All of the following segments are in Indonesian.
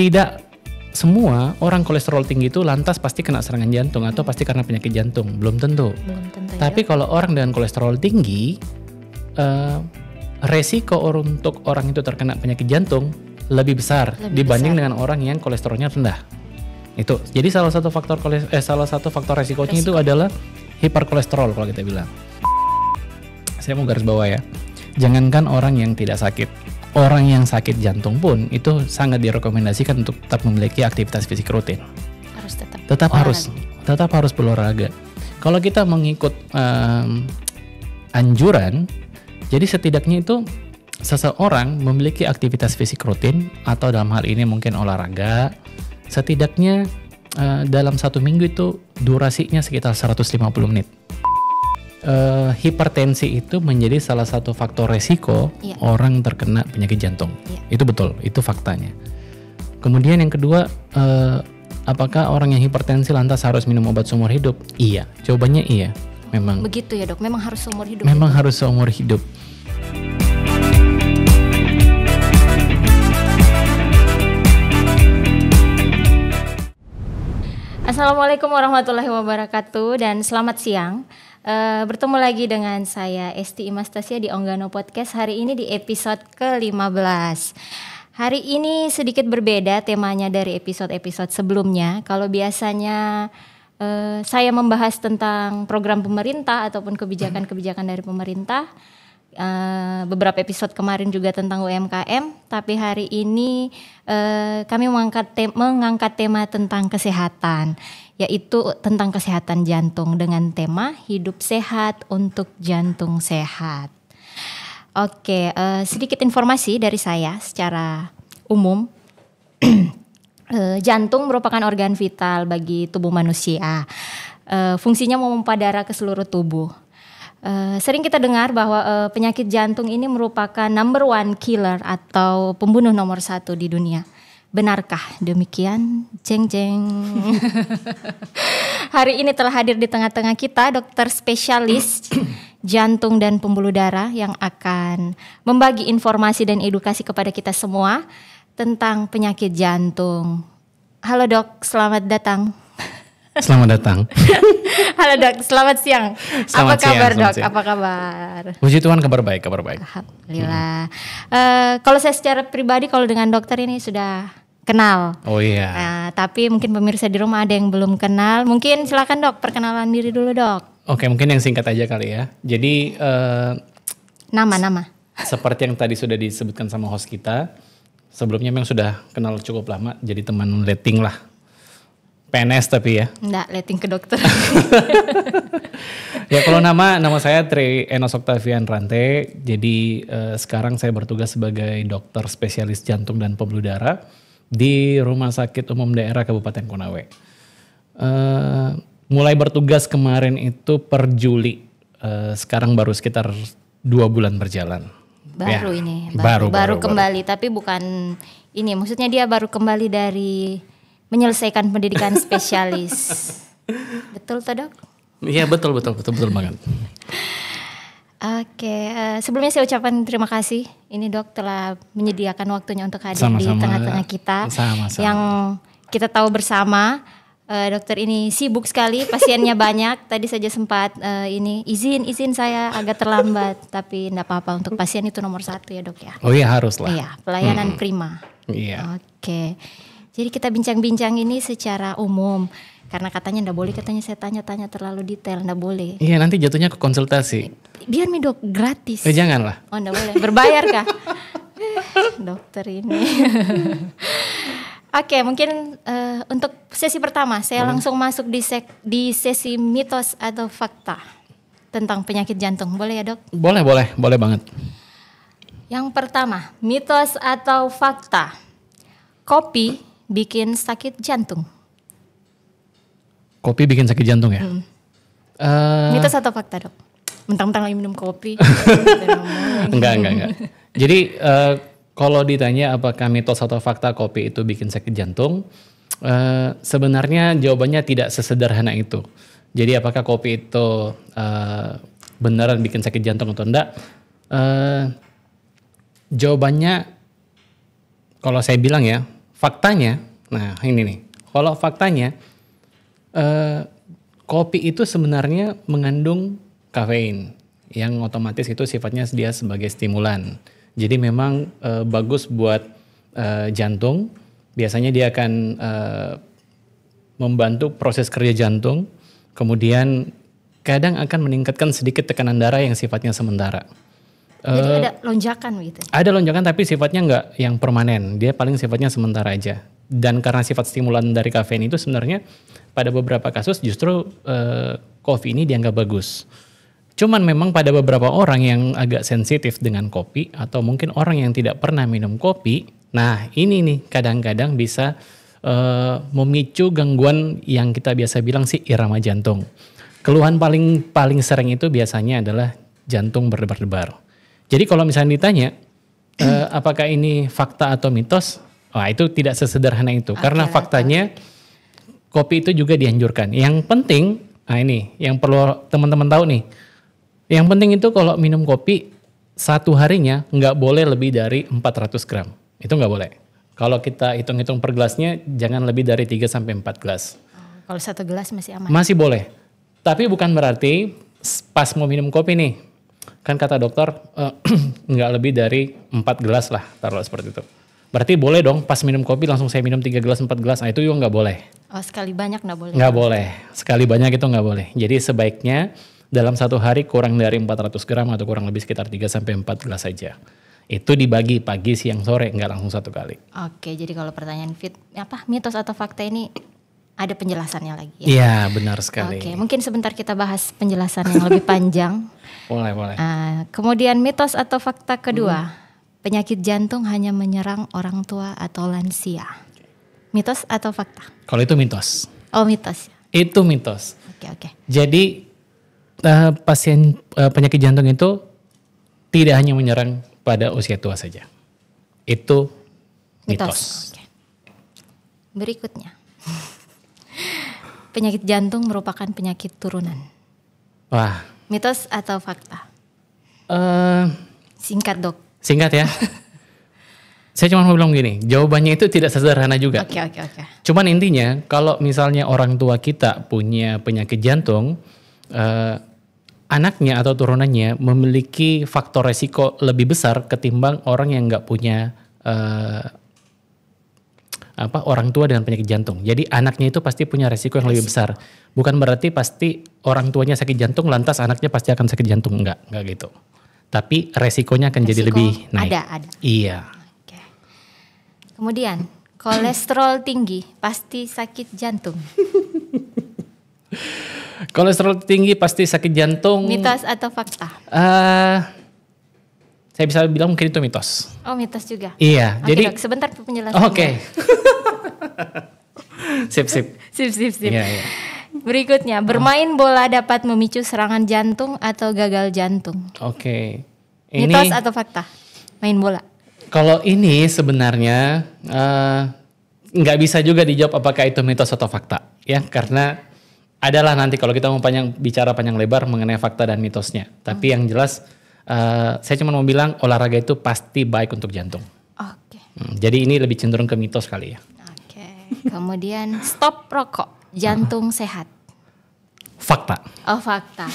tidak semua orang kolesterol tinggi itu lantas pasti kena serangan jantung atau pasti karena penyakit jantung, belum tentu. Tapi kalau orang dengan kolesterol tinggi, resiko untuk orang itu terkena penyakit jantung lebih besar dibanding dengan orang yang kolesterolnya rendah. Itu. Jadi salah satu faktor resikonya itu adalah hiperkolesterol kalau kita bilang. Saya mau garis bawah ya. Jangankan orang yang tidak sakit, orang yang sakit jantung pun itu sangat direkomendasikan untuk tetap memiliki aktivitas fisik rutin. Harus tetap harus berolahraga. Kalau kita mengikut anjuran, jadi setidaknya itu seseorang memiliki aktivitas fisik rutin atau dalam hal ini mungkin olahraga, setidaknya dalam 1 minggu itu durasinya sekitar 150 menit. Hipertensi itu menjadi salah satu faktor resiko orang terkena penyakit jantung. Itu betul, itu faktanya. Kemudian yang kedua, apakah orang yang hipertensi lantas harus minum obat seumur hidup? Iya, jawabannya iya. Memang. Begitu ya dok, memang harus seumur hidup. Memang harus seumur hidup. Assalamualaikum warahmatullahi wabarakatuh dan selamat siang. Bertemu lagi dengan saya Esti Imastasia di Onggano Podcast. Hari ini di episode ke-15. Hari ini sedikit berbeda temanya dari episode-episode sebelumnya. Kalau biasanya saya membahas tentang program pemerintah ataupun kebijakan-kebijakan dari pemerintah, beberapa episode kemarin juga tentang UMKM, tapi hari ini kami mengangkat tema tentang kesehatan, yaitu tentang kesehatan jantung dengan tema hidup sehat untuk jantung sehat. Oke, sedikit informasi dari saya secara umum. Jantung merupakan organ vital bagi tubuh manusia. Fungsinya memompa darah ke seluruh tubuh. Sering kita dengar bahwa penyakit jantung ini merupakan number one killer atau pembunuh nomor 1 di dunia. Benarkah demikian? Jeng jeng. Hari ini telah hadir di tengah-tengah kita dokter spesialis jantung dan pembuluh darah yang akan membagi informasi dan edukasi kepada kita semua tentang penyakit jantung. Halo dok, selamat datang. Selamat datang. Halo dok, selamat siang. Selamat apa kabar siang, dok? siang. Apa kabar? Puji Tuhan, kabar baik. Alhamdulillah. Kalau saya secara pribadi, kalau dengan dokter ini sudah kenal. Oh iya. Tapi mungkin pemirsa di rumah ada yang belum kenal. Mungkin silakan dok, perkenalan diri dulu dok. Oke, mungkin yang singkat aja kali ya. Jadi Nama. seperti yang tadi sudah disebutkan sama host kita, sebelumnya memang sudah kenal cukup lama, jadi teman letting lah. PNS tapi ya. Enggak, letting ke dokter. Ya kalau nama saya Tri Enos Octavian Rante. Jadi sekarang saya bertugas sebagai dokter spesialis jantung dan pembuluh darah di Rumah Sakit Umum Daerah Kabupaten Konawe. Mulai bertugas kemarin itu per Juli. Sekarang baru sekitar 2 bulan berjalan. Baru ya, ini. Baru Kembali. Tapi bukan ini. Maksudnya dia baru kembali dari menyelesaikan pendidikan spesialis. Betul toh dok? Iya betul banget. Oke, sebelumnya saya ucapkan terima kasih. Ini dok telah menyediakan waktunya untuk hadir Sama-sama. di tengah-tengah kita. Sama-sama. Yang kita tahu bersama, dokter ini sibuk sekali, pasiennya banyak. Tadi saja sempat izin saya agak terlambat, tapi enggak apa-apa, untuk pasien itu nomor 1 ya dok ya. Oh iya harus lah. Iya, pelayanan prima. Iya. Oke. Jadi kita bincang-bincang ini secara umum. Karena katanya enggak boleh, saya tanya-tanya terlalu detail, enggak boleh. Iya, nanti jatuhnya ke konsultasi. Biar nih dok, gratis. Janganlah. Oh enggak boleh, berbayar kah? Dokter ini. Oke, mungkin untuk sesi pertama saya langsung masuk di sesi mitos atau fakta tentang penyakit jantung. Boleh ya dok? Boleh banget. Yang pertama, mitos atau fakta. Kopi bikin sakit jantung. Kopi bikin sakit jantung ya? Mitos atau fakta dok? Mentang-mentang lagi minum kopi. Enggak. Jadi kalau ditanya apakah mitos atau fakta kopi itu bikin sakit jantung, sebenarnya jawabannya tidak sesederhana itu. Jadi apakah kopi itu beneran bikin sakit jantung atau enggak? Jawabannya kalau saya bilang ya, faktanya, nah ini nih, kalau faktanya kopi itu sebenarnya mengandung kafein yang otomatis itu sifatnya dia sebagai stimulan. Jadi memang bagus buat jantung. Biasanya dia akan membantu proses kerja jantung. Kemudian kadang akan meningkatkan sedikit tekanan darah yang sifatnya sementara. Jadi ada lonjakan gitu? Ada lonjakan tapi sifatnya nggak yang permanen. Dia paling sifatnya sementara aja. Dan karena sifat stimulan dari kafein itu sebenarnya pada beberapa kasus justru kopi ini dianggap bagus. Cuman memang pada beberapa orang yang agak sensitif dengan kopi atau mungkin orang yang tidak pernah minum kopi, nah ini nih kadang-kadang bisa memicu gangguan yang kita biasa bilang sih irama jantung. Keluhan paling sering itu biasanya adalah jantung berdebar-debar. Jadi kalau misalnya ditanya apakah ini fakta atau mitos, wah itu tidak sesederhana itu. Karena faktanya kopi itu juga dianjurkan. Yang penting, nah ini yang perlu teman-teman tahu nih. Yang penting itu kalau minum kopi satu harinya nggak boleh lebih dari 400 gram. Itu nggak boleh. Kalau kita hitung-hitung per gelasnya jangan lebih dari 3 sampai 4 gelas. Kalau 1 gelas masih aman? Masih boleh. Tapi bukan berarti pas mau minum kopi nih, kan kata dokter nggak lebih dari 4 gelas lah, taruh seperti itu. Berarti boleh dong pas minum kopi langsung saya minum 3 gelas, 4 gelas, nah itu juga nggak boleh. Oh sekali banyak nggak boleh? Nggak boleh, sekali banyak itu nggak boleh. Jadi sebaiknya dalam satu hari kurang dari 400 gram atau kurang lebih sekitar 3 sampai 4 gelas saja. Itu dibagi pagi, siang, sore, nggak langsung satu kali. Oke, jadi kalau pertanyaan mitos atau fakta ini ada penjelasannya lagi ya? Iya, benar sekali. Oke, mungkin sebentar kita bahas penjelasan yang lebih panjang. Boleh. Kemudian mitos atau fakta kedua, penyakit jantung hanya menyerang orang tua atau lansia. Mitos atau fakta? Kalau itu mitos. Oh mitos. Itu mitos. Oke. Jadi pasien penyakit jantung itu tidak hanya menyerang pada usia tua saja. Itu mitos. Oke. Berikutnya. Penyakit jantung merupakan penyakit turunan. Wah. Mitos atau fakta? Singkat dok. Singkat ya. Saya cuma mau bilang gini, jawabannya itu tidak sederhana juga. Oke. Cuman intinya kalau misalnya orang tua kita punya penyakit jantung, anaknya atau turunannya memiliki faktor resiko lebih besar ketimbang orang yang nggak punya orang tua dengan penyakit jantung. Jadi anaknya itu pasti punya resiko yang lebih besar. Bukan berarti pasti orang tuanya sakit jantung lantas anaknya pasti akan sakit jantung, enggak gitu. Tapi resikonya akan jadi lebih naik. Ada. Iya. Oke. Kemudian kolesterol tinggi pasti sakit jantung. Kolesterol tinggi pasti sakit jantung. Mitos atau fakta? Saya bisa bilang mungkin itu mitos. Oh mitos juga? Iya. Oke, jadi dok, sebentar penjelasannya. Oke. Sip. Sip. Iya. Berikutnya, bermain bola dapat memicu serangan jantung atau gagal jantung. Oke. Mitos atau fakta? Main bola. Kalau ini sebenarnya nggak bisa juga dijawab apakah itu mitos atau fakta, ya karena adalah nanti kalau kita mau bicara panjang lebar mengenai fakta dan mitosnya. Tapi yang jelas saya cuma mau bilang olahraga itu pasti baik untuk jantung. Oke. Jadi ini lebih cenderung ke mitos kali ya. Oke. Kemudian stop rokok, jantung sehat. Fakta. Oh fakta.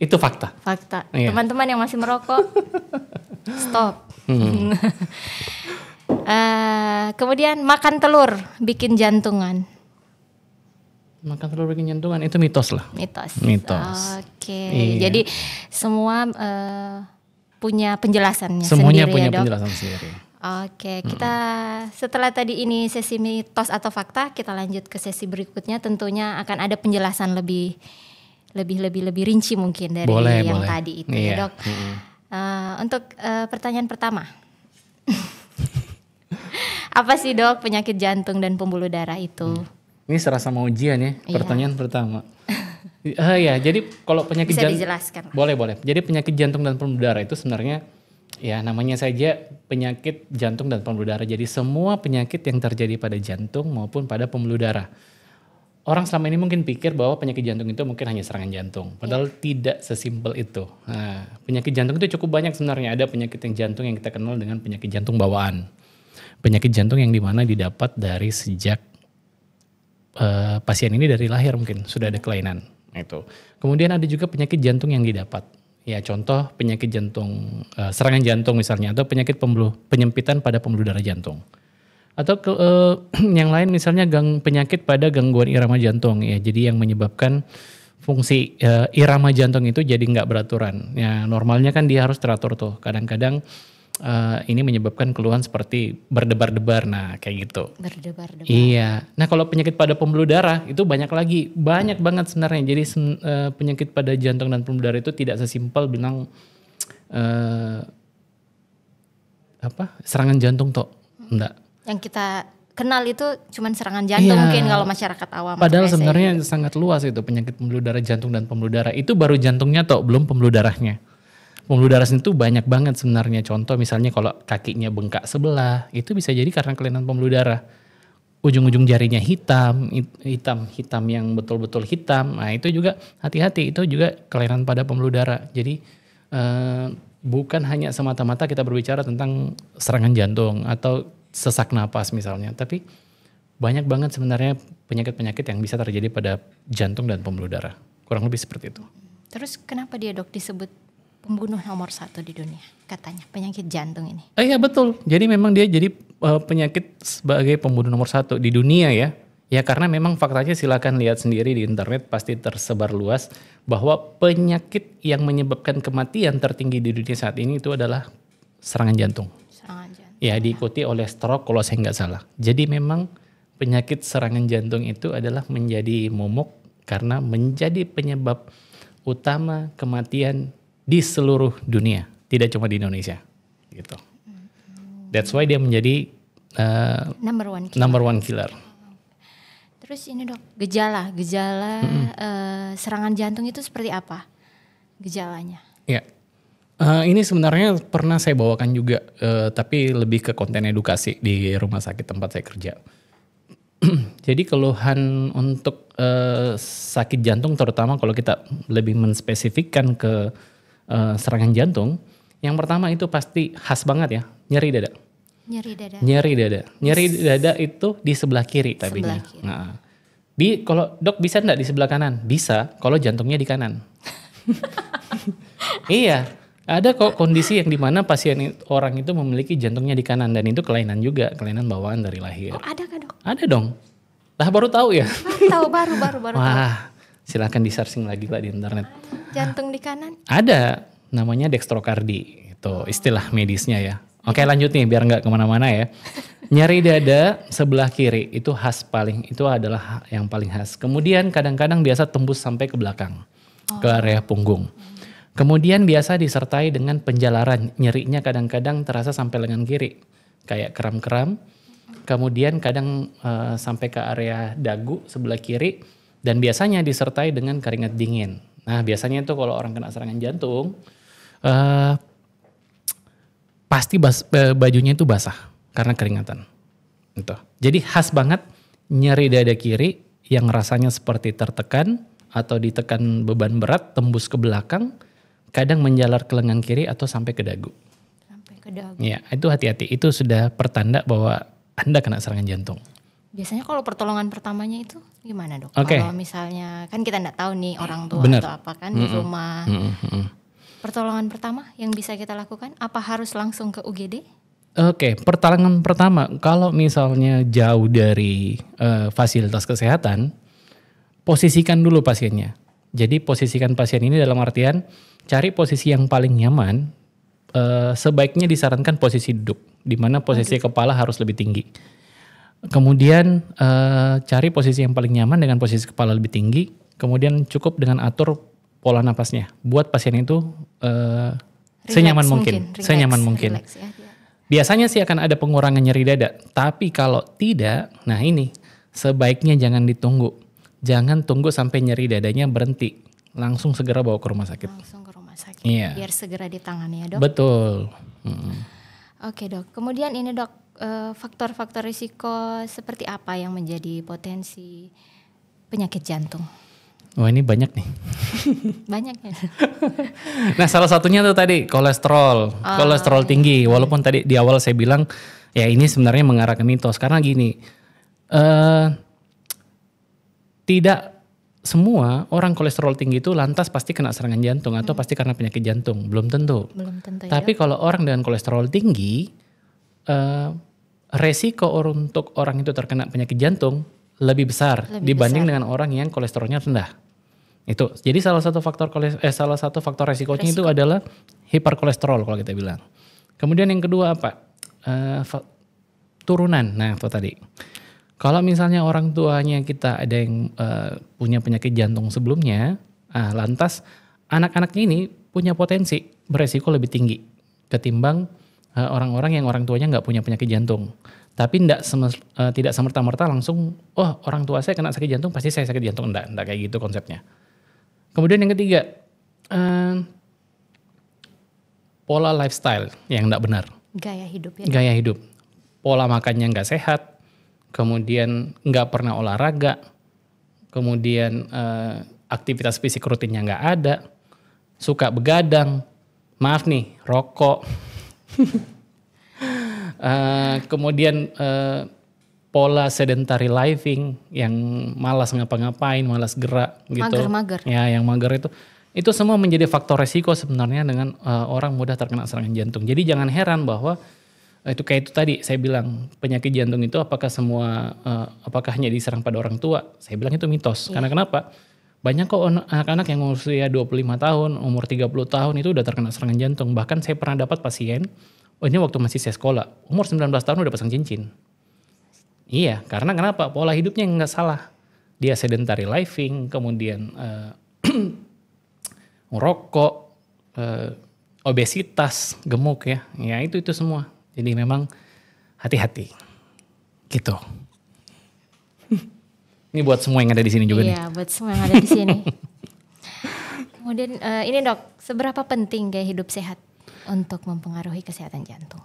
Itu fakta. Fakta. Iya. Teman-teman yang masih merokok, stop. Kemudian makan telur bikin jantungan. Makan telur bikin jantungan itu mitos lah. Mitos. Oke. Iya. Jadi semua punya penjelasannya Semuanya sendiri punya ya dok. penjelasan sendiri. Oke, kita setelah tadi ini sesi mitos atau fakta, kita lanjut ke sesi berikutnya. Tentunya akan ada penjelasan lebih rinci mungkin dari yang tadi itu ya dok. Untuk pertanyaan pertama, apa sih dok penyakit jantung dan pembuluh darah itu? Ini serasa mau ujian ya, pertanyaan pertama. Ya, jadi kalau penyakit jantung, bisa dijelaskan? Boleh. Jadi penyakit jantung dan pembuluh darah itu sebenarnya ya namanya saja penyakit jantung dan pembuluh darah. Jadi semua penyakit yang terjadi pada jantung maupun pada pembuluh darah. Orang selama ini mungkin pikir bahwa penyakit jantung itu mungkin hanya serangan jantung. Padahal tidak sesimpel itu. Nah, penyakit jantung itu cukup banyak sebenarnya. Ada penyakit jantung yang kita kenal dengan penyakit jantung bawaan. penyakit jantung yang dimana didapat dari sejak pasien ini dari lahir mungkin sudah ada kelainan itu. Kemudian ada juga penyakit jantung yang didapat. Ya contoh penyakit jantung, serangan jantung misalnya, atau penyakit penyempitan pada pembuluh darah jantung. Atau yang lain misalnya penyakit pada gangguan irama jantung ya. Jadi yang menyebabkan fungsi irama jantung itu jadi nggak beraturan. Ya normalnya kan dia harus teratur tuh. Kadang-kadang ini menyebabkan keluhan seperti berdebar-debar, nah kayak gitu. Berdebar-debar. Iya. Nah kalau penyakit pada pembuluh darah itu banyak banget sebenarnya. Jadi penyakit pada jantung dan pembuluh darah itu tidak sesimpel bilang serangan jantung toh, enggak. Yang kita kenal itu cuman serangan jantung mungkin kalau masyarakat awam. Padahal sebenarnya sangat luas itu penyakit pembuluh darah jantung dan pembuluh darah. Itu baru jantungnya toh, belum pembuluh darahnya. Pembuluh darah itu banyak banget sebenarnya. Contoh misalnya kalau kakinya bengkak sebelah, itu bisa jadi karena kelainan pembuluh darah. Ujung-ujung jarinya hitam yang betul-betul hitam. Nah itu juga hati-hati, itu juga kelainan pada pembuluh darah. Jadi bukan hanya semata-mata kita berbicara tentang serangan jantung atau sesak napas misalnya. Tapi banyak banget sebenarnya penyakit-penyakit yang bisa terjadi pada jantung dan pembuluh darah. Kurang lebih seperti itu. Terus kenapa dia dok disebut pembunuh nomor 1 di dunia katanya penyakit jantung ini? Iya betul. Jadi memang dia jadi penyakit sebagai pembunuh nomor 1 di dunia ya. Ya karena memang faktanya silakan lihat sendiri di internet pasti tersebar luas bahwa penyakit yang menyebabkan kematian tertinggi di dunia saat ini itu adalah serangan jantung. Serangan jantung. Ya diikuti oleh stroke kalau saya nggak salah. Jadi memang penyakit serangan jantung itu adalah menjadi momok karena menjadi penyebab utama kematian di seluruh dunia, tidak cuma di Indonesia, gitu. That's why dia menjadi number one killer. Terus ini dok, gejala serangan jantung itu seperti apa gejalanya? Ya, ini sebenarnya pernah saya bawakan juga, tapi lebih ke konten edukasi di rumah sakit tempat saya kerja. Jadi keluhan untuk sakit jantung, terutama kalau kita lebih menspesifikkan ke serangan jantung, yang pertama itu pasti khas banget ya, nyeri dada. Nyeri dada itu di sebelah kiri tabinya. Nah, kalau dok bisa enggak di sebelah kanan? Bisa, kalau jantungnya di kanan. Iya, ada kok kondisi yang dimana orang itu memiliki jantungnya di kanan dan itu kelainan juga, kelainan bawaan dari lahir. Oh, ada kan dok? Ada dong. Lah baru tahu ya? Baru tahu. Wah. Silakan di searching lagi lah di internet. Jantung di kanan? Ada, namanya dextrokardi, itu istilah medisnya ya. Oke lanjut nih biar nggak kemana-mana ya. Nyeri dada sebelah kiri itu itu adalah yang paling khas. Kemudian kadang-kadang biasa tembus sampai ke belakang, ke area punggung. Kemudian biasa disertai dengan penjalaran, nyerinya kadang-kadang terasa sampai lengan kiri, kayak kram-kram. Kemudian kadang sampai ke area dagu sebelah kiri. Dan biasanya disertai dengan keringat dingin. Nah biasanya itu kalau orang kena serangan jantung, pasti bajunya itu basah karena keringatan. Gitu. Jadi khas banget nyeri dada kiri yang rasanya seperti tertekan atau ditekan beban berat tembus ke belakang, kadang menjalar ke lengan kiri atau sampai ke dagu. Sampai ke dagu. Ya itu hati-hati, itu sudah pertanda bahwa Anda kena serangan jantung. Biasanya kalau pertolongan pertamanya itu gimana dok? Okay. Kalau misalnya kan kita nggak tahu nih orang tua Bener. atau apa kan di rumah. Pertolongan pertama yang bisa kita lakukan apa harus langsung ke UGD? Oke, pertolongan pertama kalau misalnya jauh dari fasilitas kesehatan, posisikan dulu pasiennya. Jadi posisikan pasien ini dalam artian cari posisi yang paling nyaman. Sebaiknya disarankan posisi duduk, di mana posisi kepala harus lebih tinggi. Kemudian cari posisi yang paling nyaman dengan posisi kepala lebih tinggi. Kemudian cukup dengan atur pola napasnya. Buat pasien itu senyaman mungkin. Relax, ya. Biasanya sih akan ada pengurangan nyeri dada. Tapi kalau tidak, nah ini sebaiknya jangan ditunggu. Jangan tunggu sampai nyeri dadanya berhenti. Langsung segera bawa ke rumah sakit. Langsung ke rumah sakit. Iya. Biar segera ditangani ya dok. Betul. Oke dok. Kemudian ini dok. Faktor-faktor risiko seperti apa yang menjadi potensi penyakit jantung? Wah ini banyak nih. Banyak ya. Nah salah satunya tuh tadi kolesterol tinggi. Walaupun tadi di awal saya bilang Ya ini sebenarnya mengarah ke mitos karena gini, tidak semua orang kolesterol tinggi itu lantas pasti kena serangan jantung atau pasti karena penyakit jantung, belum tentu. Belum tentu ya. Tapi kalau orang dengan kolesterol tinggi, resiko untuk orang itu terkena penyakit jantung lebih besar dibanding dengan orang yang kolesterolnya rendah. Itu. Jadi salah satu faktor resikonya itu adalah hiperkolesterol kalau kita bilang. Kemudian yang kedua apa? Turunan. Nah, itu tadi. Kalau misalnya orang tuanya kita ada yang punya penyakit jantung sebelumnya, lantas anak-anaknya ini punya potensi beresiko lebih tinggi ketimbang orang-orang yang orang tuanya nggak punya penyakit jantung. Tapi tidak semerta-merta langsung, orang tua saya kena sakit jantung pasti saya sakit jantung. Enggak kayak gitu konsepnya. Kemudian yang ketiga, pola lifestyle yang enggak benar. Gaya hidup ya. Gaya hidup. Pola makannya enggak sehat, kemudian enggak pernah olahraga, kemudian aktivitas fisik rutinnya enggak ada, suka begadang, maaf nih, rokok. Kemudian pola sedentary living yang malas ngapa-ngapain, malas gerak gitu. Mager. Ya, yang mager itu semua menjadi faktor resiko sebenarnya dengan orang mudah terkena serangan jantung. Jadi jangan heran bahwa itu kayak itu tadi saya bilang penyakit jantung itu apakah hanya diserang pada orang tua? Saya bilang itu mitos. Karena kenapa? Banyak kok anak-anak yang usia 25 tahun, umur 30 tahun itu udah terkena serangan jantung. Bahkan saya pernah dapat pasien, ini waktu masih saya sekolah, umur 19 tahun udah pasang cincin. Iya, karena kenapa? Pola hidupnya nggak salah. Dia sedentary living, kemudian ngerokok, obesitas, gemuk ya. Ya itu semua. Jadi memang hati-hati. Gitu. Ini buat semua yang ada di sini juga nih. Iya, buat semua yang ada di sini. Kemudian ini Dok, seberapa penting gaya hidup sehat untuk mempengaruhi kesehatan jantung?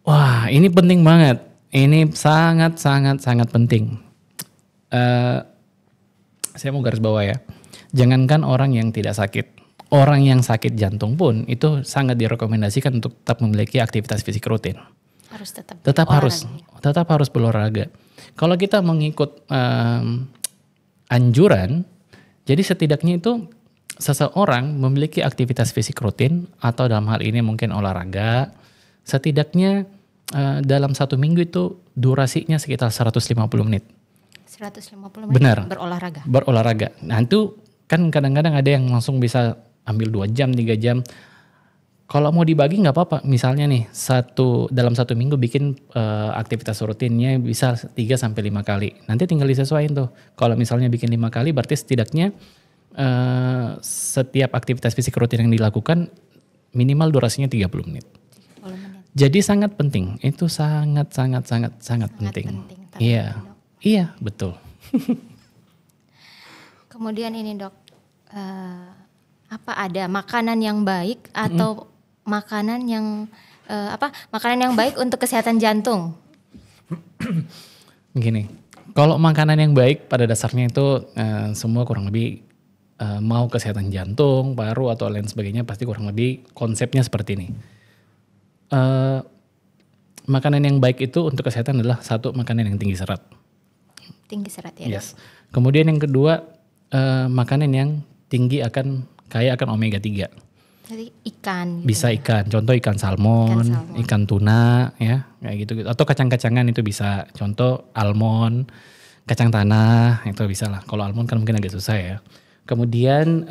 Wah, ini penting banget. Ini sangat penting. Saya mau garis bawah ya. Jangankan orang yang tidak sakit. Orang yang sakit jantung pun itu sangat direkomendasikan untuk tetap memiliki aktivitas fisik rutin. Harus tetap harus berolahraga. Kalau kita mengikut anjuran, jadi setidaknya itu seseorang memiliki aktivitas fisik rutin atau dalam hal ini mungkin olahraga, setidaknya dalam 1 minggu itu durasinya sekitar 150 menit. 150 menit Benar. Berolahraga. Nah itu kan kadang-kadang ada yang langsung bisa ambil 2 jam, 3 jam. Kalau mau dibagi nggak apa-apa. Misalnya nih dalam 1 minggu bikin aktivitas rutinnya bisa 3-5 kali. Nanti tinggal disesuaikan tuh. Kalau misalnya bikin 5 kali berarti setidaknya setiap aktivitas fisik rutin yang dilakukan minimal durasinya 30 menit. Jadi sangat penting. Itu sangat penting. Iya, betul. Kemudian ini Dok, apa ada makanan yang baik atau makanan yang baik untuk kesehatan jantung? Begini, kalau makanan yang baik pada dasarnya itu semua kurang lebih mau kesehatan jantung, paru atau lain sebagainya pasti kurang lebih konsepnya seperti ini. Makanan yang baik itu untuk kesehatan adalah satu, makanan yang tinggi serat. Tinggi serat ya. Yes. Kemudian yang kedua, makanan yang kaya akan omega 3. Jadi ikan. Gitu bisa ikan, contoh ikan salmon, ikan tuna, ya kayak gitu. Atau kacang-kacangan itu bisa, contoh almond, kacang tanah itu bisa lah. Kalau almond kan mungkin agak susah ya. Kemudian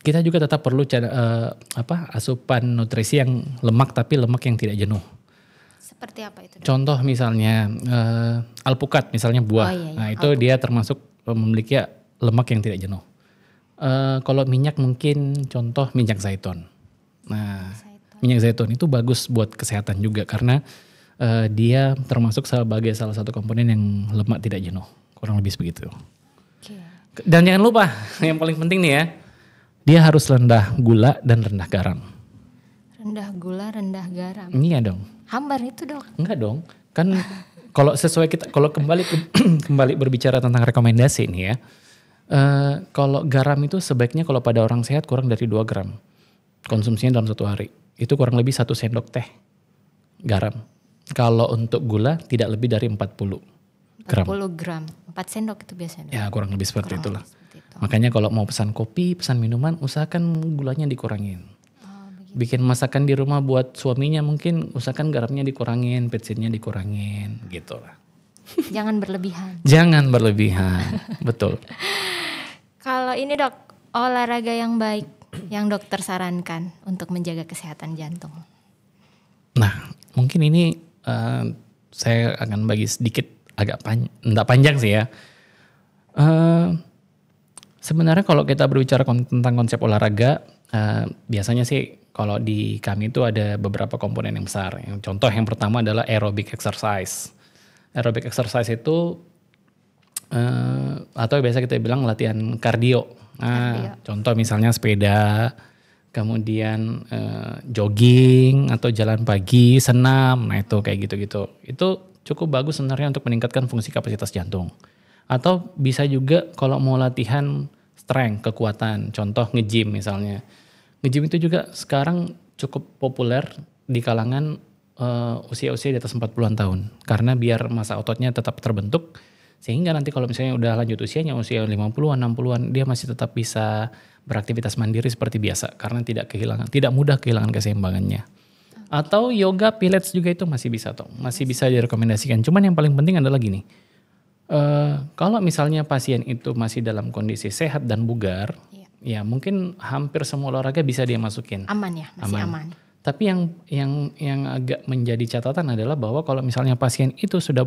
kita juga tetap perlu asupan nutrisi yang lemak tapi lemak yang tidak jenuh. Seperti apa itu? Contoh misalnya alpukat, misalnya buah. Nah itu alpukat. Dia termasuk memiliki lemak yang tidak jenuh. Kalau minyak mungkin contoh minyak zaitun. Nah minyak zaitun itu bagus buat kesehatan juga karena dia termasuk sebagai salah satu komponen yang lemak tidak jenuh. Kurang lebih begitu. Okay. Dan jangan lupa yang paling penting nih ya, dia harus rendah gula dan rendah garam. Rendah gula, rendah garam. Iya dong. Hambar itu Dok? Enggak dong. Kan kalau sesuai kalau kembali berbicara tentang rekomendasi nih ya. Kalau garam itu sebaiknya kalau pada orang sehat kurang dari 2 gram. Konsumsinya dalam 1 hari. itu kurang lebih 1 sendok teh garam. Kalau untuk gula tidak lebih dari 40 gram. 40 gram, 4 sendok itu biasanya. Ya kurang lebih seperti itulah. Seperti itu. Makanya kalau mau pesan kopi, pesan minuman, usahakan gulanya dikurangin. Bikin masakan di rumah buat suaminya mungkin usahakan garamnya dikurangin, petsinnya dikurangin gitu lah. Jangan berlebihan. Jangan berlebihan, betul. Kalau ini dok, olahraga yang baik yang dokter sarankan untuk menjaga kesehatan jantung. Nah mungkin ini saya akan bagi sedikit agak enggak panjang sih ya. Sebenarnya kalau kita berbicara tentang konsep olahraga, biasanya sih kalau di kami itu ada beberapa komponen yang besar. Contoh yang pertama adalah aerobic exercise. Aerobic exercise itu atau biasa kita bilang latihan kardio. Nah, contoh misalnya sepeda, kemudian jogging atau jalan pagi, senam. Nah itu kayak gitu-gitu. Itu cukup bagus sebenarnya untuk meningkatkan fungsi kapasitas jantung. Atau bisa juga kalau mau latihan strength, kekuatan. Contoh nge-gym misalnya. Nge-gym itu juga sekarang cukup populer di kalangan usia-usia di atas 40-an tahun. Karena biar massa ototnya tetap terbentuk. Sehingga nanti kalau misalnya udah lanjut usianya, usia 50-an, 60-an, dia masih tetap bisa beraktivitas mandiri seperti biasa. Karena tidak mudah kehilangan keseimbangannya. Atau yoga, pilates juga itu masih bisa toh. Masih bisa direkomendasikan. Cuman yang paling penting adalah gini. Kalau misalnya pasien itu masih dalam kondisi sehat dan bugar, ya mungkin hampir semua olahraga bisa dia masukin. Aman ya, masih aman. Tapi yang agak menjadi catatan adalah bahwa kalau misalnya pasien itu sudah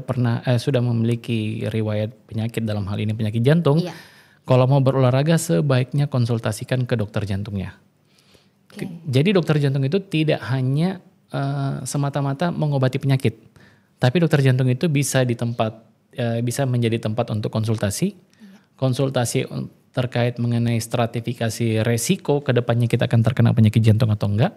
memiliki riwayat penyakit, dalam hal ini penyakit jantung, kalau mau berolahraga sebaiknya konsultasikan ke dokter jantungnya. Jadi dokter jantung itu tidak hanya semata-mata mengobati penyakit, tapi dokter jantung itu bisa menjadi tempat untuk konsultasi terkait mengenai stratifikasi resiko kedepannya kita akan terkena penyakit jantung atau enggak.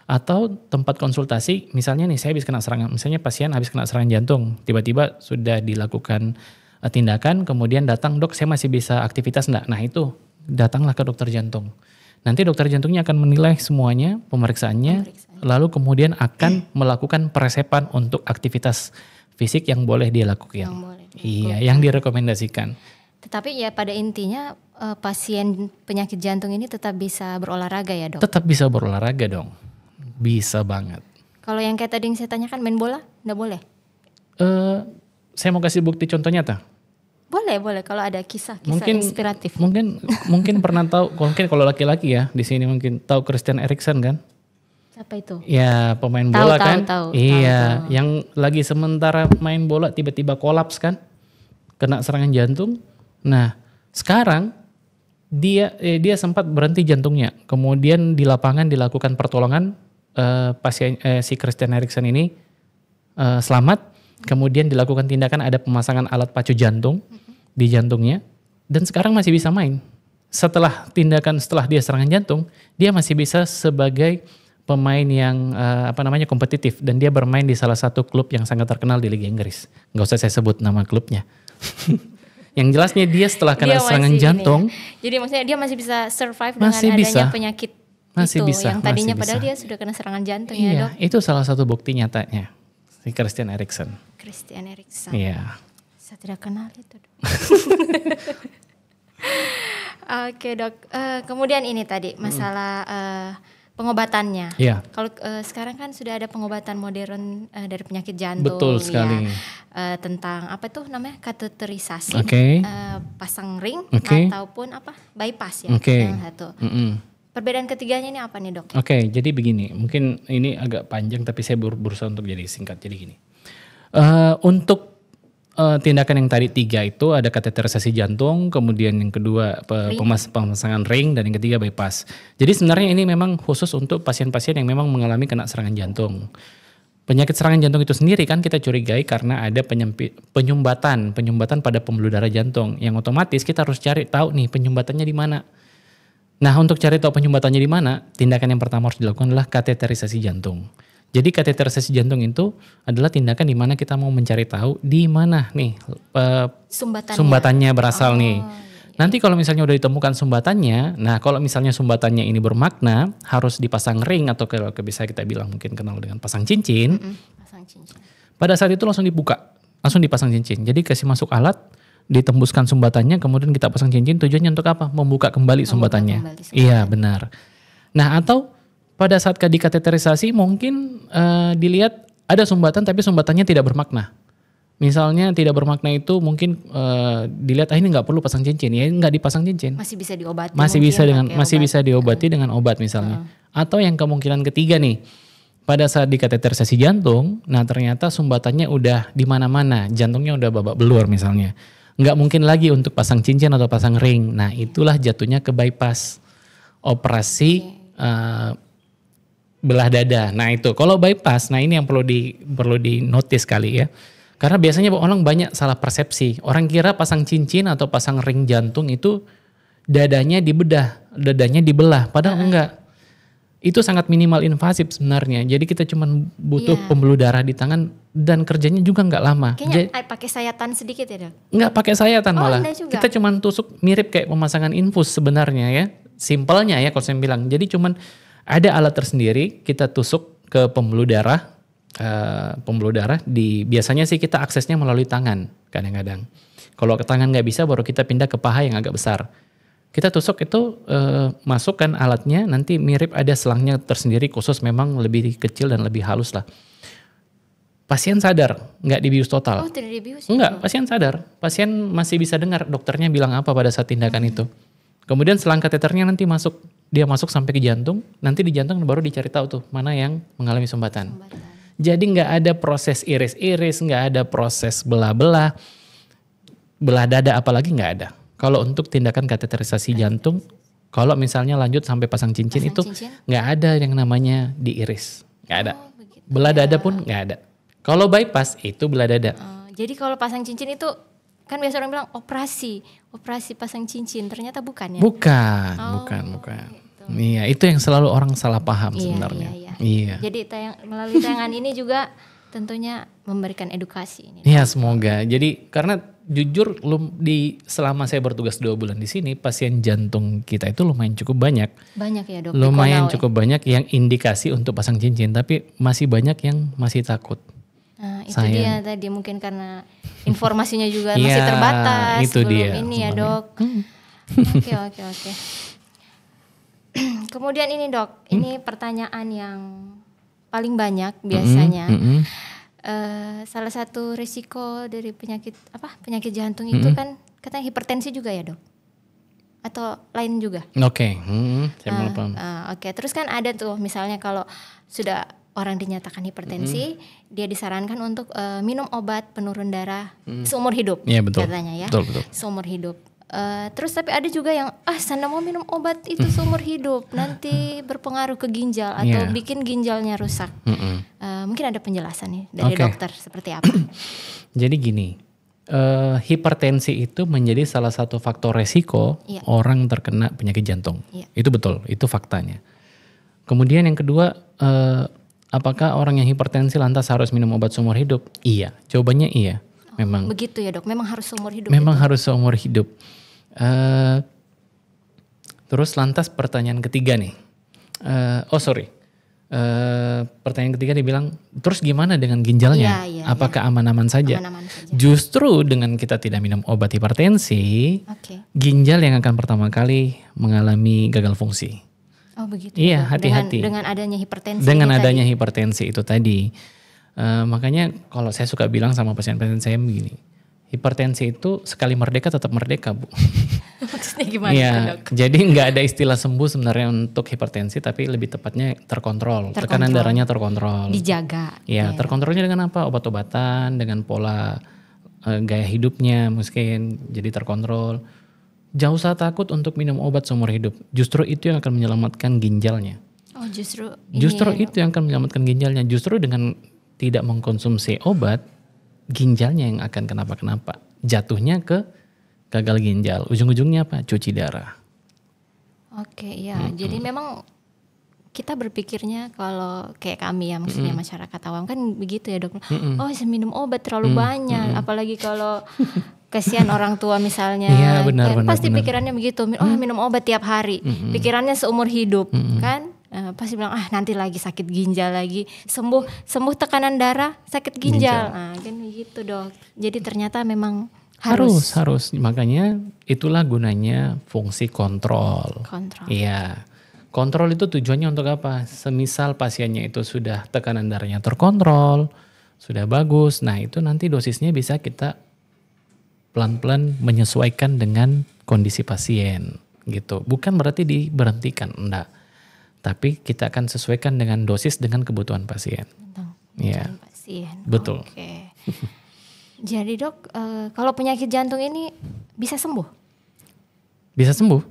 Atau tempat konsultasi, misalnya nih saya habis kena serangan, misalnya pasien habis kena serangan jantung, tiba-tiba sudah dilakukan tindakan, kemudian datang, dok saya masih bisa aktivitas enggak? Nah itu, datanglah ke dokter jantung. Nanti dokter jantungnya akan menilai semuanya, pemeriksaannya, lalu kemudian akan melakukan peresepan untuk aktivitas fisik yang boleh dia lakukan. Yang direkomendasikan. Tetapi ya pada intinya pasien penyakit jantung ini tetap bisa berolahraga ya dok? Tetap bisa berolahraga dong. Bisa banget. Kalau yang kayak tadi yang saya tanyakan main bola, enggak boleh? Saya mau kasih bukti contoh nyata. Boleh kalau ada kisah inspiratif. Mungkin pernah tahu, mungkin kalau laki-laki ya di sini mungkin tahu Christian Eriksen kan? Siapa itu? Ya pemain bola kan? Tahu. Yang lagi sementara main bola tiba-tiba kolaps kan? Kena serangan jantung. Nah sekarang dia sempat berhenti jantungnya. Kemudian di lapangan dilakukan pertolongan. Pasien si Christian Eriksen ini selamat, kemudian dilakukan tindakan ada pemasangan alat pacu jantung di jantungnya dan sekarang masih bisa main. Setelah dia serangan jantung, dia masih bisa sebagai pemain yang kompetitif dan dia bermain di salah satu klub yang sangat terkenal di Liga Inggris. Nggak usah saya sebut nama klubnya. Yang jelasnya dia setelah kena serangan jantung. Jadi maksudnya dia masih bisa survive dengan adanya penyakit. Masih bisa. Yang tadinya padahal dia sudah kena serangan jantung ya dok. Itu salah satu bukti nyatanya. Si Christian Eriksen. Iya. Saya tidak kenal itu dok. Oke dok. Kemudian ini tadi masalah pengobatannya. Iya. Kalau sekarang kan sudah ada pengobatan modern dari penyakit jantung. Betul sekali. Tentang apa tuh namanya kateterisasi, pasang ring ataupun bypass ya. Yang satu. Perbedaan ketiganya ini apa nih dok? Jadi begini, mungkin ini agak panjang tapi saya berusaha untuk jadi singkat. Jadi gini, untuk tindakan yang tadi 3 itu ada kateterisasi jantung, kemudian yang kedua pemasangan ring, dan yang ketiga bypass. Jadi sebenarnya ini memang khusus untuk pasien-pasien yang memang mengalami kena serangan jantung. Penyakit serangan jantung itu sendiri kan kita curigai karena ada penyumbatan pada pembuluh darah jantung, yang otomatis kita harus cari tahu nih penyumbatannya di mana. Nah untuk cari tahu penyumbatannya di mana, tindakan yang pertama harus dilakukan adalah kateterisasi jantung. Jadi kateterisasi jantung itu adalah tindakan di mana kita mau mencari tahu di mana nih sumbatannya berasal nih. Nanti kalau misalnya udah ditemukan sumbatannya, nah kalau misalnya sumbatannya ini bermakna harus dipasang ring atau kalau bisa kita bilang mungkin kenal dengan pasang cincin. Pasang cincin. Pada saat itu langsung dibuka, langsung dipasang cincin. Jadi kasih masuk alat, ditembuskan sumbatannya, kemudian kita pasang cincin. Tujuannya untuk apa? Membuka kembali sumbatannya. Iya benar. Nah atau pada saat dikateterisasi mungkin dilihat ada sumbatan tapi sumbatannya tidak bermakna. Misalnya tidak bermakna itu mungkin dilihat ini nggak perlu pasang cincin, ya nggak dipasang cincin. Masih bisa diobati. Bisa diobati dengan obat misalnya. Atau yang kemungkinan ketiga nih, pada saat dikateterisasi jantung, nah ternyata sumbatannya udah di mana-mana, jantungnya udah babak belur misalnya, nggak mungkin lagi untuk pasang cincin atau pasang ring. Nah itulah jatuhnya ke bypass, operasi belah dada. Nah itu kalau bypass, nah ini yang perlu di notice kali ya. Karena biasanya orang banyak salah persepsi. Orang kira pasang cincin atau pasang ring jantung itu dadanya dibelah. Padahal enggak. Itu sangat minimal invasif sebenarnya. Jadi kita cuma butuh pembuluh darah di tangan dan kerjanya juga enggak lama. Kayaknya pakai sayatan sedikit ya dok? Enggak pakai sayatan malah. Kita cuma tusuk mirip kayak pemasangan infus sebenarnya ya. Simpelnya ya kalau saya bilang. Jadi cuma ada alat tersendiri kita tusuk ke pembuluh darah. Biasanya sih kita aksesnya melalui tangan kadang-kadang. Kalau ke tangan nggak bisa baru kita pindah ke paha yang agak besar. Kita tusuk itu masukkan alatnya, nanti mirip ada selangnya tersendiri khusus, memang lebih kecil dan lebih halus lah. Pasien sadar, nggak dibius total. Oh tidak dibius? Enggak, pasien sadar. Pasien masih bisa dengar dokternya bilang apa pada saat tindakan itu. Kemudian selang kateternya nanti dia masuk sampai ke jantung, nanti di jantung baru dicari tahu tuh mana yang mengalami sumbatan. Jadi nggak ada proses iris-iris, nggak ada proses belah dada apalagi nggak ada. Kalau untuk tindakan kateterisasi jantung, kalau misalnya lanjut sampai pasang cincin itu nggak ada yang namanya diiris, nggak ada. Belah dada pun nggak ada. Kalau bypass itu belah dada. Jadi kalau pasang cincin itu kan biasa orang bilang operasi pasang cincin, ternyata bukan ya? Bukan. Iya, itu yang selalu orang salah paham sebenarnya. Iya. Jadi melalui tayangan ini juga tentunya memberikan edukasi ini. Iya, semoga. Jadi karena jujur selama saya bertugas 2 bulan di sini, pasien jantung kita itu lumayan cukup banyak. Banyak ya dok? Lumayan cukup banyak yang indikasi untuk pasang cincin, tapi masih banyak yang masih takut. Nah, itu dia tadi mungkin karena informasinya juga masih terbatas itu belum dia, ini ya dok. Oke. Kemudian ini dok, ini pertanyaan yang paling banyak biasanya. Salah satu risiko dari penyakit jantung itu kan katanya hipertensi juga ya dok? Atau lain juga? Oke, saya mulai paham. Oke, terus kan ada tuh misalnya kalau sudah orang dinyatakan hipertensi, dia disarankan untuk minum obat penurun darah seumur hidup. Iya betul. Katanya ya, betul. Seumur hidup. Terus tapi ada juga yang sana mau minum obat itu seumur hidup nanti berpengaruh ke ginjal atau bikin ginjalnya rusak. Mungkin ada penjelasan nih dari dokter seperti apa? Jadi gini, hipertensi itu menjadi salah satu faktor resiko orang terkena penyakit jantung. Itu betul, itu faktanya. Kemudian yang kedua, apakah orang yang hipertensi lantas harus minum obat seumur hidup? Iya, jawabannya iya. Memang begitu ya dok, memang harus seumur hidup. Memang harus seumur hidup. Terus lantas pertanyaan ketiga nih, pertanyaan ketiga dibilang, terus gimana dengan ginjalnya? Apakah aman-aman saja? Justru dengan kita tidak minum obat hipertensi, ginjal yang akan pertama kali mengalami gagal fungsi. Oh begitu. Iya, hati-hati. Dengan adanya hipertensi. Dengan adanya hipertensi itu tadi. Makanya kalau saya suka bilang sama pasien-pasien saya begini, hipertensi itu sekali merdeka tetap merdeka Bu. Maksudnya gimana dok? Jadi nggak ada istilah sembuh sebenarnya untuk hipertensi, tapi lebih tepatnya terkontrol. Tekanan darahnya terkontrol. Dijaga. Ya, terkontrolnya dengan apa? Obat-obatan, dengan pola gaya hidupnya mungkin jadi terkontrol. Jauh usah takut untuk minum obat seumur hidup. Justru itu yang akan menyelamatkan ginjalnya. Oh justru itu yang akan menyelamatkan ginjalnya. Justru dengan tidak mengkonsumsi obat, ginjalnya yang akan kenapa-kenapa. Jatuhnya ke gagal ginjal. Ujung-ujungnya apa? Cuci darah. Oke, ya. Jadi memang kita berpikirnya kalau kayak kami ya, maksudnya masyarakat awam kan begitu ya dok. Oh, saya minum obat terlalu banyak. Apalagi kalau Kasihan orang tua misalnya, Iya, benar, kan benar, pasti benar. pikirannya begitu, minum obat tiap hari, pikirannya seumur hidup, kan? Pasti bilang nanti lagi sakit ginjal lagi, sembuh tekanan darah, sakit ginjal, kan gitu dok. Jadi ternyata memang harus. Makanya itulah gunanya fungsi kontrol. Iya. Kontrol itu tujuannya untuk apa? Semisal pasiennya itu sudah tekanan darahnya terkontrol, sudah bagus, nah itu nanti dosisnya bisa kita pelan-pelan menyesuaikan dengan kondisi pasien gitu. Bukan berarti diberhentikan, enggak. Tapi kita akan sesuaikan dengan dosis dengan kebutuhan pasien. Iya. Pasien. Betul. Oke. Jadi dok, kalau penyakit jantung ini bisa sembuh? Bisa sembuh?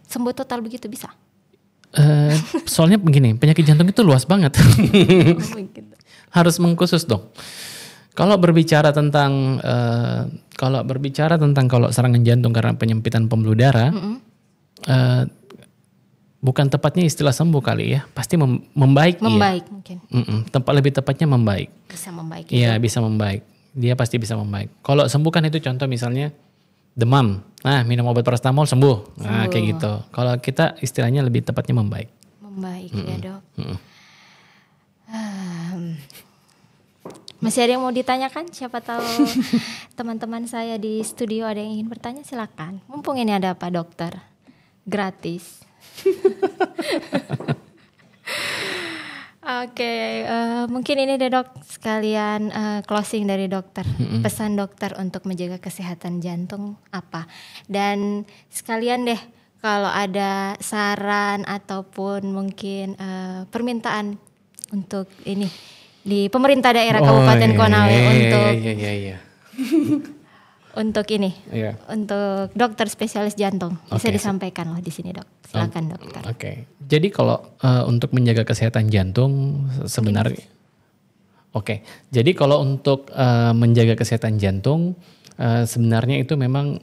Sembuh total begitu bisa? Soalnya begini, penyakit jantung itu luas banget. Harus mengkhusus dong. Kalau berbicara tentang kalau serangan jantung karena penyempitan pembuluh darah, bukan tepatnya istilah sembuh kali ya, pasti membaik. Membaik ya. Mungkin. Lebih tepatnya membaik. Bisa membaik. Iya, bisa membaik. Dia pasti bisa membaik. Kalau sembuh kan itu contoh misalnya demam, minum obat paracetamol sembuh. Nah kayak gitu. Kalau kita istilahnya lebih tepatnya membaik. Membaik ya dok. Masih ada yang mau ditanyakan? Siapa tahu teman-teman saya di studio ada yang ingin bertanya, silakan. Mumpung ini ada Pak Dokter, gratis. Oke, mungkin ini deh dok, sekalian closing dari dokter. Pesan dokter untuk menjaga kesehatan jantung apa? Dan sekalian deh kalau ada saran ataupun mungkin permintaan untuk ini di pemerintah daerah Kabupaten Konawe untuk untuk ini, untuk dokter spesialis jantung bisa disampaikan loh di sini dok. Silakan dokter. Oke. Jadi kalau untuk menjaga kesehatan jantung sebenarnya, Jadi kalau untuk menjaga kesehatan jantung sebenarnya itu memang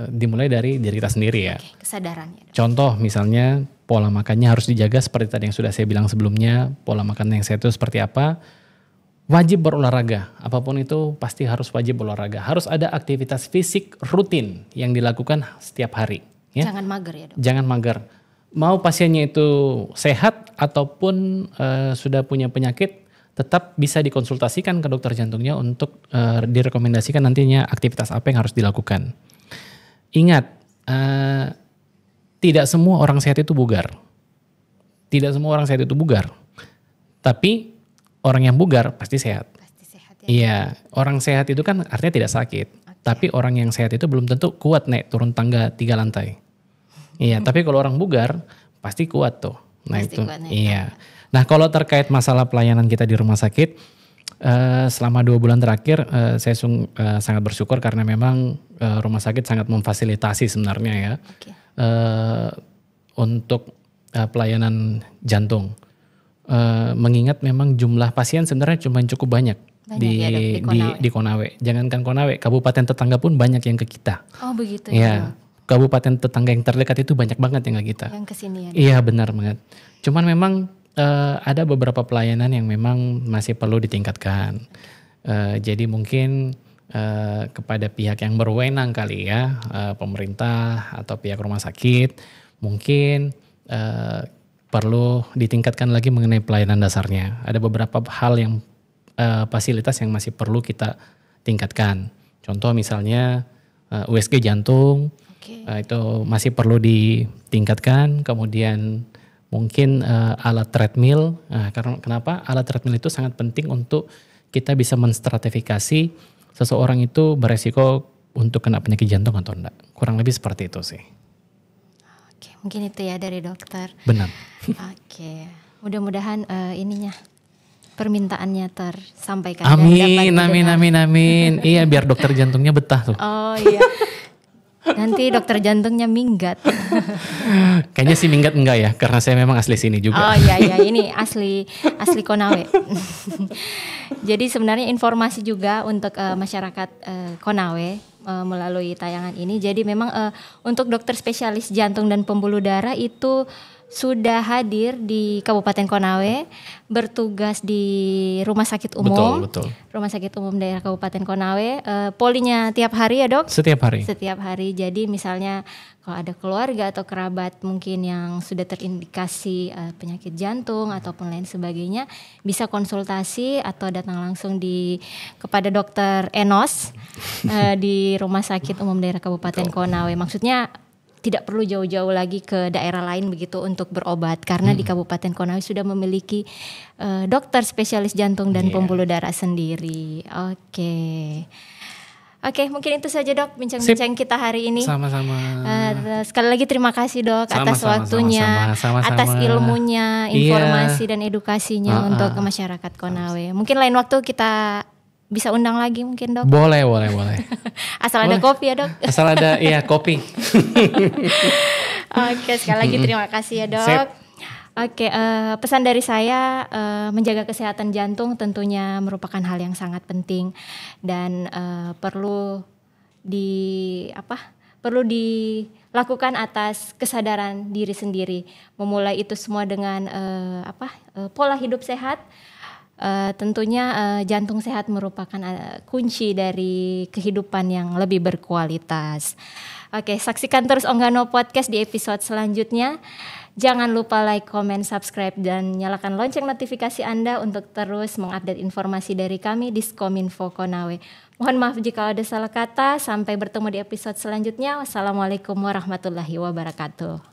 dimulai dari diri kita sendiri ya. Kesadarannya. Contoh misalnya pola makannya harus dijaga seperti tadi yang sudah saya bilang sebelumnya. Pola makan yang sehat itu seperti apa? Wajib berolahraga. Apapun itu pasti harus wajib berolahraga. Harus ada aktivitas fisik rutin yang dilakukan setiap hari. Ya? Jangan mager ya dok. Jangan mager. Mau pasiennya itu sehat ataupun sudah punya penyakit, tetap bisa dikonsultasikan ke dokter jantungnya untuk direkomendasikan nantinya aktivitas apa yang harus dilakukan. Ingat, tidak semua orang sehat itu bugar. Tidak semua orang sehat itu bugar. Tapi orang yang bugar pasti sehat. Pasti sehat ya. Iya, orang sehat itu kan artinya tidak sakit. Tapi orang yang sehat itu belum tentu kuat naik turun tangga 3 lantai. Iya, tapi kalau orang bugar pasti kuat tuh. Nah pasti itu. Iya. Nah kalau terkait masalah pelayanan kita di rumah sakit, selama 2 bulan terakhir saya sangat bersyukur karena memang rumah sakit sangat memfasilitasi sebenarnya ya. Untuk pelayanan jantung. Mengingat memang jumlah pasien sebenarnya cuma cukup banyak di Konawe. Jangankan Konawe, kabupaten tetangga pun banyak yang ke kita. Oh begitu ya. Kabupaten tetangga yang terdekat itu banyak banget yang ke kita. Yang kesini ya. Iya benar banget. Cuman memang ada beberapa pelayanan yang memang masih perlu ditingkatkan. Jadi mungkin kepada pihak yang berwenang kali ya, pemerintah atau pihak rumah sakit, mungkin perlu ditingkatkan lagi mengenai pelayanan dasarnya. Ada beberapa hal yang fasilitas yang masih perlu kita tingkatkan. Contoh misalnya USG jantung, itu masih perlu ditingkatkan. Kemudian mungkin alat treadmill. Karena kenapa? Alat treadmill itu sangat penting untuk kita bisa menstratifikasi seseorang itu beresiko untuk kena penyakit jantung atau enggak. Kurang lebih seperti itu sih. Oke, mungkin itu ya dari dokter. Benar. Oke, mudah-mudahan permintaannya tersampaikan. Amin. Iya, biar dokter jantungnya betah tuh. Oh iya. Nanti dokter jantungnya minggat. Kayaknya sih minggat enggak ya, karena saya memang asli sini juga. Oh iya, ini asli Konawe. Jadi sebenarnya informasi juga untuk masyarakat Konawe melalui tayangan ini. Jadi memang untuk dokter spesialis jantung dan pembuluh darah itu sudah hadir di Kabupaten Konawe, bertugas di Rumah Sakit Umum. Betul. Rumah Sakit Umum Daerah Kabupaten Konawe. Polinya tiap hari ya dok? Setiap hari. Setiap hari. Jadi misalnya kalau ada keluarga atau kerabat mungkin yang sudah terindikasi penyakit jantung ataupun lain sebagainya, bisa konsultasi atau datang langsung kepada Dokter Enos di Rumah Sakit Umum Daerah Kabupaten Konawe. Maksudnya tidak perlu jauh-jauh lagi ke daerah lain begitu untuk berobat, karena di Kabupaten Konawe sudah memiliki dokter spesialis jantung dan pembuluh darah sendiri. Oke, mungkin itu saja dok bincang-bincang kita hari ini. Sama-sama. Sekali lagi terima kasih dok atas waktunya, atas ilmunya, informasi dan edukasinya untuk masyarakat Konawe. Mungkin lain waktu kita bisa undang lagi mungkin dok. Boleh. Asal ada kopi ya dok. Asal ada kopi. Oke, sekali lagi terima kasih ya dok. Sip. Oke, pesan dari saya, menjaga kesehatan jantung tentunya merupakan hal yang sangat penting dan perlu dilakukan atas kesadaran diri sendiri. Memulai itu semua dengan pola hidup sehat. Tentunya jantung sehat merupakan kunci dari kehidupan yang lebih berkualitas. Oke, saksikan terus Onggano Podcast di episode selanjutnya. Jangan lupa like, comment, subscribe, dan nyalakan lonceng notifikasi Anda untuk terus mengupdate informasi dari kami di Diskominfo Konawe. Mohon maaf jika ada salah kata. Sampai bertemu di episode selanjutnya. Wassalamualaikum warahmatullahi wabarakatuh.